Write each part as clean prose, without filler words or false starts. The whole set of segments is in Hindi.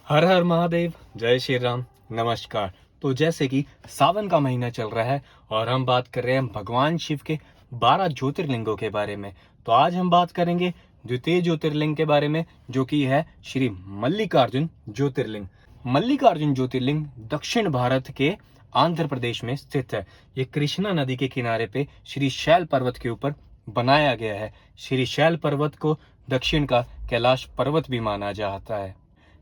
हर हर महादेव, जय श्री राम, नमस्कार। तो जैसे कि सावन का महीना चल रहा है और हम बात कर रहे हैं भगवान शिव के 12 ज्योतिर्लिंगों के बारे में। तो आज हम बात करेंगे द्वितीय ज्योतिर्लिंग के बारे में, जो कि है श्री मल्लिकार्जुन ज्योतिर्लिंग। मल्लिकार्जुन ज्योतिर्लिंग दक्षिण भारत के आंध्र प्रदेश में स्थित है। ये कृष्णा नदी के किनारे पे श्री शैल पर्वत के ऊपर बनाया गया है। श्री शैल पर्वत को दक्षिण का कैलाश पर्वत भी माना जाता है।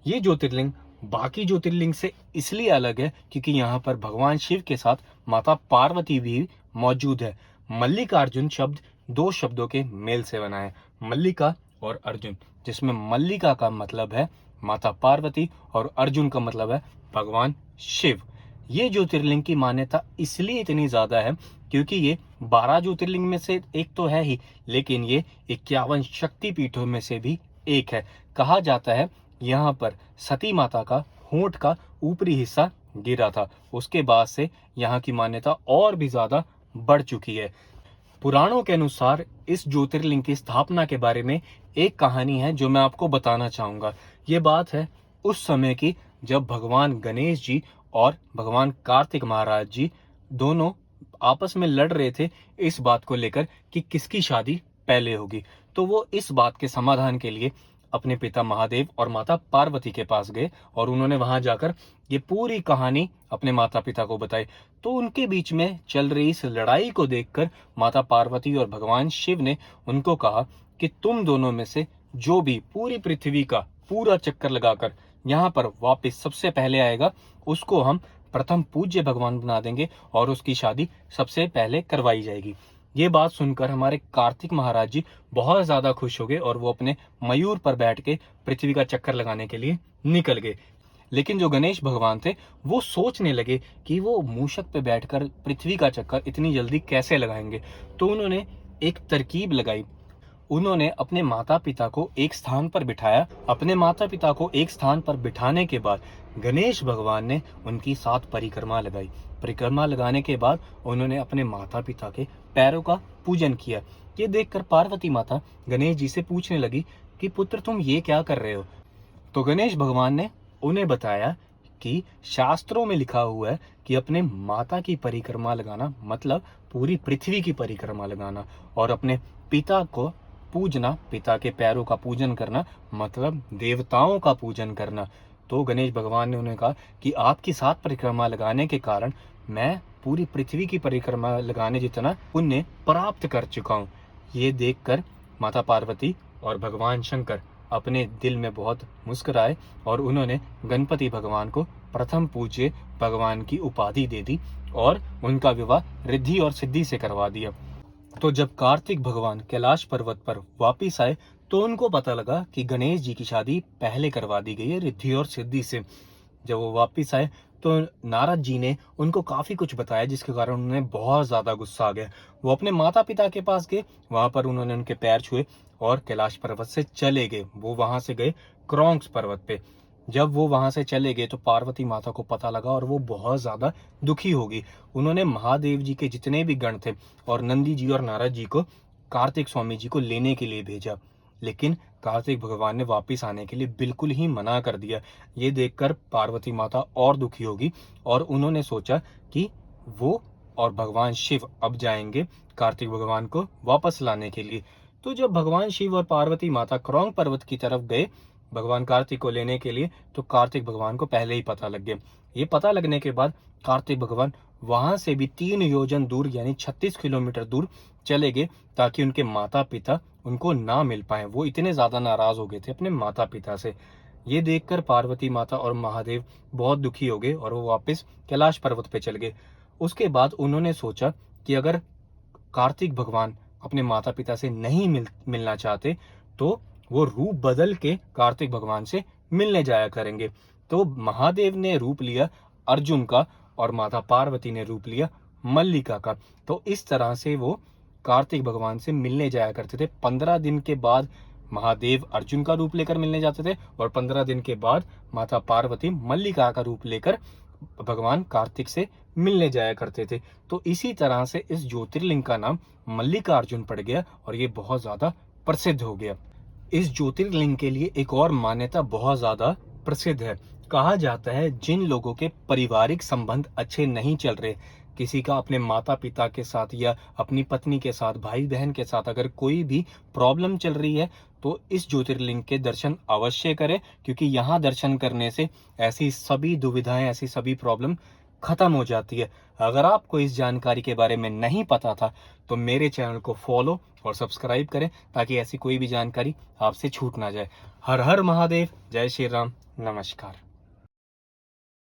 ये ज्योतिर्लिंग बाकी ज्योतिर्लिंग से इसलिए अलग है क्योंकि यहाँ पर भगवान शिव के साथ माता पार्वती भी मौजूद है। मल्लिकार्जुन शब्द दो शब्दों के मेल से बना है, मल्लिका और अर्जुन, जिसमें मल्लिका का मतलब है माता पार्वती और अर्जुन का मतलब है भगवान शिव। ये ज्योतिर्लिंग की मान्यता इसलिए इतनी ज्यादा है क्योंकि ये 12 ज्योतिर्लिंग में से एक तो है ही, लेकिन ये 51 शक्तिपीठों में से भी एक है। कहा जाता है यहाँ पर सती माता का होंठ का ऊपरी हिस्सा गिरा था। उसके बाद से यहाँ की मान्यता और भी ज्यादा बढ़ चुकी है। पुराणों के अनुसार इस ज्योतिर्लिंग की स्थापना के बारे में एक कहानी है जो मैं आपको बताना चाहूंगा। ये बात है उस समय की जब भगवान गणेश जी और भगवान कार्तिक महाराज जी दोनों आपस में लड़ रहे थे इस बात को लेकर कि किसकी शादी पहले होगी। तो वो इस बात के समाधान के लिए अपने पिता महादेव और माता पार्वती के पास गए और उन्होंने वहां जाकर ये पूरी कहानी अपने माता पिता को बताई। तो उनके बीच में चल रही इस लड़ाई को देखकर माता पार्वती और भगवान शिव ने उनको कहा कि तुम दोनों में से जो भी पूरी पृथ्वी का पूरा चक्कर लगाकर यहाँ पर वापस सबसे पहले आएगा उसको हम प्रथम पूज्य भगवान बना देंगे और उसकी शादी सबसे पहले करवाई जाएगी। ये बात सुनकर हमारे कार्तिक महाराज जी बहुत ज्यादा खुश हो गए और वो अपने मयूर पर बैठ के पृथ्वी का चक्कर लगाने के लिए निकल गए। लेकिन जो गणेश भगवान थे वो सोचने लगे कि वो मूषक पे बैठकर पृथ्वी का चक्कर इतनी जल्दी कैसे लगाएंगे। तो उन्होंने एक तरकीब लगाई। उन्होंने अपने माता पिता को एक स्थान पर बिठाया। अपने माता पिता को एक स्थान पर बिठाने के बाद गणेश भगवान ने उनकी 7 परिक्रमा लगाई। परिक्रमा लगाने के बाद उन्होंने अपने माता पिता के पैरों का पूजन किया। ये देखकर पार्वती माता गणेश जी से पूछने लगी कि पुत्र तुम ये क्या कर रहे हो। तो गणेश भगवान ने उन्हें बताया कि शास्त्रों में लिखा हुआ है कि अपने माता की परिक्रमा लगाना मतलब पूरी पृथ्वी की परिक्रमा लगाना, और अपने पिता को पूजना, पिता के पैरों का पूजन करना मतलब देवताओं का पूजन करना। तो गणेश भगवान ने उन्हें कहा कि आपकी 7 परिक्रमा लगाने के कारण मैं पूरी पृथ्वी की परिक्रमा लगाने जितना पुण्य प्राप्त कर चुका हूँ। ये देखकर माता पार्वती और भगवान शंकर अपने दिल में बहुत मुस्कुराए और उन्होंने गणपति भगवान को प्रथम पूज्य भगवान की उपाधि दे दी और उनका विवाह रिद्धि और सिद्धि से करवा दिया। तो जब कार्तिक भगवान कैलाश पर्वत पर वापिस आए तो उनको पता लगा कि गणेश जी की शादी पहले करवा दी गई है रिद्धि और सिद्धि से। जब वो वापिस आए तो नारद जी ने उनको काफी कुछ बताया जिसके कारण उन्हें बहुत ज्यादा गुस्सा आ गया। वो अपने माता पिता के पास गए, वहां पर उन्होंने उनके पैर छुए और कैलाश पर्वत से चले गए। वो वहां से गए क्रॉन्क्स पर्वत पे। जब वो वहां से चले गए तो पार्वती माता को पता लगा और वो बहुत ज्यादा दुखी होगी। उन्होंने महादेव जी के जितने भी गण थे और नंदी जी और नारद जी को कार्तिक स्वामी जी को लेने के लिए भेजा, लेकिन कार्तिक भगवान ने वापिस आने के लिए बिल्कुल ही मना कर दिया। ये देखकर पार्वती माता और दुखी होगी और उन्होंने सोचा कि वो और भगवान शिव अब जाएंगे कार्तिक भगवान को वापस लाने के लिए। तो जब भगवान शिव और पार्वती माता क्रौंग पर्वत की तरफ गए भगवान कार्तिक को लेने के लिए, तो कार्तिक भगवान को पहले ही पता लग गया। ये पता लगने के बाद कार्तिक भगवान वहां से भी 3 योजन दूर यानी 36 किलोमीटर दूर चले गए ताकि उनके माता पिता उनको ना मिल पाए। वो इतने ज्यादा नाराज हो गए थे अपने माता पिता से। ये देखकर पार्वती माता और महादेव बहुत दुखी हो गए और वो वापस कैलाश पर्वत पे चल गए। उसके बाद उन्होंने सोचा कि अगर कार्तिक भगवान अपने माता पिता से नहीं मिलना चाहते तो वो रूप बदल के कार्तिक भगवान से मिलने जाया करेंगे। तो महादेव ने रूप लिया अर्जुन का और माता पार्वती ने रूप लिया मल्लिका का। तो इस तरह से वो कार्तिक भगवान से मिलने जाया करते थे। 15 दिन के बाद महादेव अर्जुन का रूप लेकर मिलने जाते थे और 15 दिन के बाद माता पार्वती मल्लिका का रूप लेकर भगवान कार्तिक से मिलने जाया करते थे। तो इसी तरह से इस ज्योतिर्लिंग का नाम मल्लिकार्जुन पड़ गया और ये बहुत ज्यादा प्रसिद्ध हो गया। इस ज्योतिर्लिंग के लिए एक और मान्यता बहुत ज्यादा प्रसिद्ध है। कहा जाता है जिन लोगों के पारिवारिक संबंध अच्छे नहीं चल रहे, किसी का अपने माता पिता के साथ या अपनी पत्नी के साथ, भाई बहन के साथ अगर कोई भी प्रॉब्लम चल रही है, तो इस ज्योतिर्लिंग के दर्शन अवश्य करें, क्योंकि यहाँ दर्शन करने से ऐसी सभी दुविधाएं, ऐसी सभी प्रॉब्लम खत्म हो जाती है। अगर आपको इस जानकारी के बारे में नहीं पता था, तो मेरे चैनल को फॉलो और सब्सक्राइब करें, ताकि ऐसी कोई भी जानकारी आपसे छूट ना जाए। हर हर महादेव, जय श्री राम, नमस्कार।